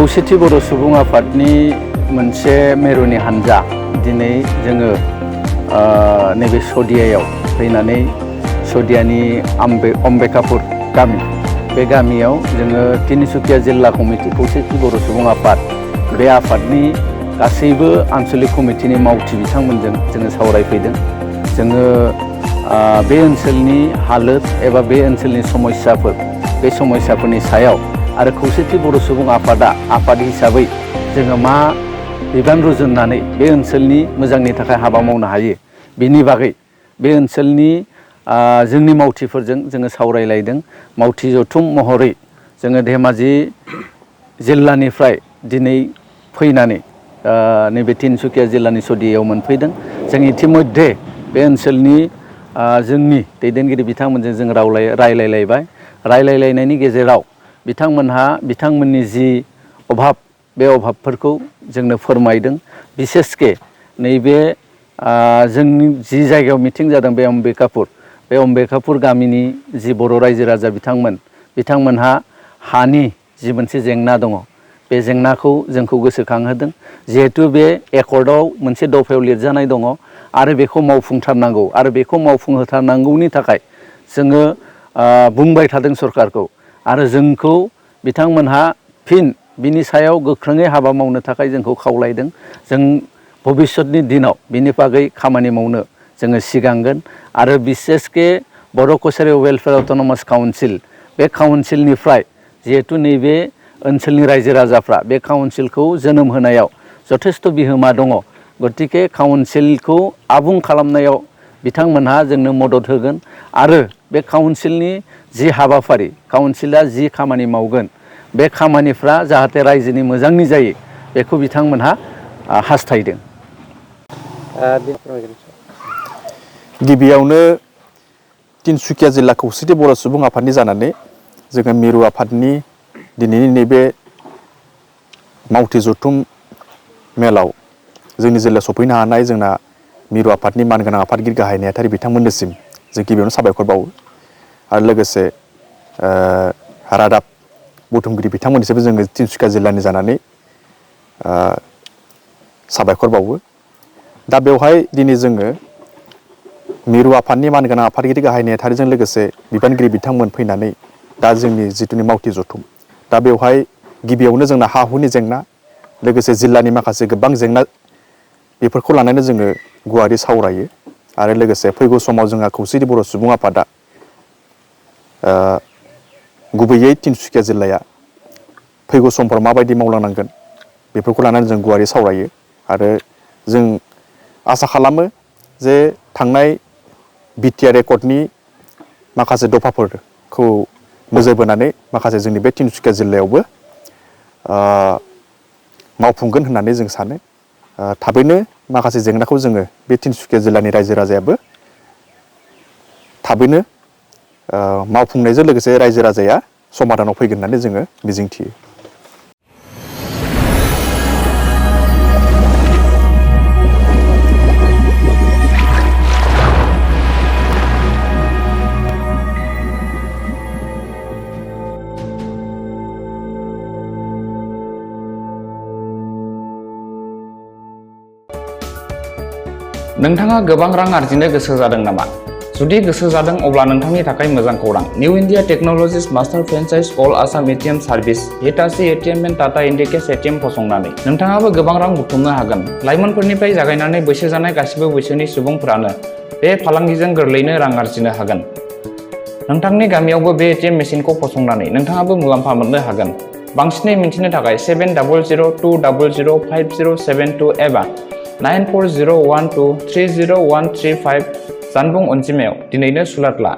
खौसेथि बर' सुबुं आफादनि मोनसे मेरुनि हानजा दिनै जोङो नैबे सदियायाव फैनानै सदियानि अम्बेकापुर गामि बे गामियाव जोङो तिनिसुकिया जिल्ला कमिटि खौसेथि बर' सुबुं आफाद बे आफादनि गासैबो आनसलिक कमिटिनि मावथि बिथांमोनजों जोङो सावरायफैदों। जोङो बे ओनसोलनि हालोद एबा बे ओनसोलनि समस्याफोर बे समस्याफोरनि सायाव आरो खौसेथि बर' सुबुं आफादा आफाद हिसाबै जोङो मा बिबान रुजुननानै बे ओनसोलनि मोजांनि थाखाय हाबा मावनो हायो बिनि बागै बे ओनसोलनि जोंनि मावथिफोरजों जोङो सावरायलायदों। मावथि जथुम महरै जोङो धेमाजि जिल्लानिफ्राय दिनै फैनानै नैबे तिनसुकिया जिल्लानि सदियायाव मोनफैदों। जों इतिमध्य बे ओनसोलनि जोंनि दैदेनगिरि बिथांमोनजों जों रायलायलायबाय। रायलायलायनायनि गेजेराव बिथांमोननि जि अभाब बे अभाबफोरखौ जोंनो फोरमायदों। बिसेसके नैबे जोंनि जि जायगायाव मिटिं जादों बे अम्बेकापुर गामिनि जि बर' रायजो राजा बिथांमोनहा हानि जि मोनसे जेंना दङ बे जेंनाखौ जोंखौ गोसोखांहोदों। जिहेतु बे एकर्डआव मोनसे दफायाव लिरजानाय दङ आरो बेखौ मावफुंथारनांगौ आरो बेखौ मावफुंहोथारनांगौनि थाखाय जोङो बुंबाय थादों सरकारखौ आरो जोंखौ बिथांमोनहा फिन बिनि सायाव गोख्रोङै हाबा मावनो थाखाय जोंखौ खावलायदों। जों भबिष्यतनि दिनाव बिनि बागै खामानि मावनो जोङो सिगांगोन आरो बिसेसके बर' कसारि वेलफेयार अट'नमास काउन्सिल बे काउन्सिलनिफ्राय जिहेतु नैबे ओनसोलनि रायजो राजाफ्रा बे काउन्सिलखौ जोनोम होनायाव जथेस्थ' बिहोमा दङ। गतिके काउन्सिलखौ आबुं खालामनायाव बिथांमोनहा जोंनो मदद होगोन आरो बे काउन्सिलनि जि हाबाफारि काउन्सिला जि खामानि मावगोन बे खामानिफ्रा जाहाथे रायजोनि मोजांनि जायो बेखौ बिथांमोनहा हास्थायदों। गिबियावनो तिनसुकिया जिल्ला खौसेथि बर' सुबुं आफादनि जानानै जोङो मिरु आफादनि दिनैनि नैबे मावथि जथुम मेलाव जोंनि जिल्लायाव सफैनो हानाय जोंना मिरु आफादनि मानगोनां आफादगिरि गाहाय नेहाथारि बिथांमोननिसिम जों गिबियावनो साबायखर बावो आरो लोगोसे रादाब बुथुमगिरि बिथांमोननिसिमबो जोङो तिनसुकिया जिल्लानि जानानै साबायखर बावो। दा बेवहाय दिनै जोङो मिरु आफादनि मानगोनां आफादगिरि गाहाय नेहाथारिजों लोगोसे बिबानगिरि बिथांमोन फैनानै दा जोंनि जिथुनि मावथि जथुम दा बेवहाय गिबियावनो जोंना हा हुनि जेंना लोगोसे जिल्लानि माखासे गोबां जेंना बेफोरखौ लानानै जोङो गुवारै सावरायो आरो लोगोसे फैगौ समाव जोंहा खौसेथि बर' सुबुं आफादा गुबैयै तिनसुकिया जिल्लाया फैगौ समफोराव माबायदि मावलांनांगोन बेफोरखौ लानानै जों गुवारै सावरायो आरो जों आसा खालामो जे थांनाय बिटिआर एकर्डनि माखासे दफाफोरखौ नोजोर बोनानै माखासे जोंनि बे तिनसुकिया जिल्लायावबो मावफुंगोन होननानै जों सानो। थाबैनो माखासे जेंनाखौ जोङो बे तिनसुकिया जिल्लानि रायजो राजायाबो थाबैनो मावफुंनायजों लोगोसे रायजो राजाया समाधानाव फैगोन होननानै जोङो मिजिंथियो। नोंथाङा गोबां रां आरजिनो गोसो जादों नामा? जुदि गोसो जादों अब्ला नोंथांनि थाखाय मोजां खौरां। New India technologies master franchise all Assam ATM service Hitachi ATM and Tata Indicash ATM फसंनानै नोंथाङाबो गोबां रां बुथुमनो हागोन। लाइमोनफोरनिफ्राय जागायनानै बैसो जानाय गासिबो बैसोनि सुबुंफोरानो बे फालांगिजों गोरलैयैनो रां आरजिनो हागोन। नोंथांनि गामियावबो बे एटिएम मेसिनखौ फसंनानै नोंथाङाबो मुलाम्फा मोननो हागोन। बांसिनै मिन्थिनो थाखाय 7002005072 एबा 9401230135 जानबुं अनजिमायाव दिनैनो सुलाद ला।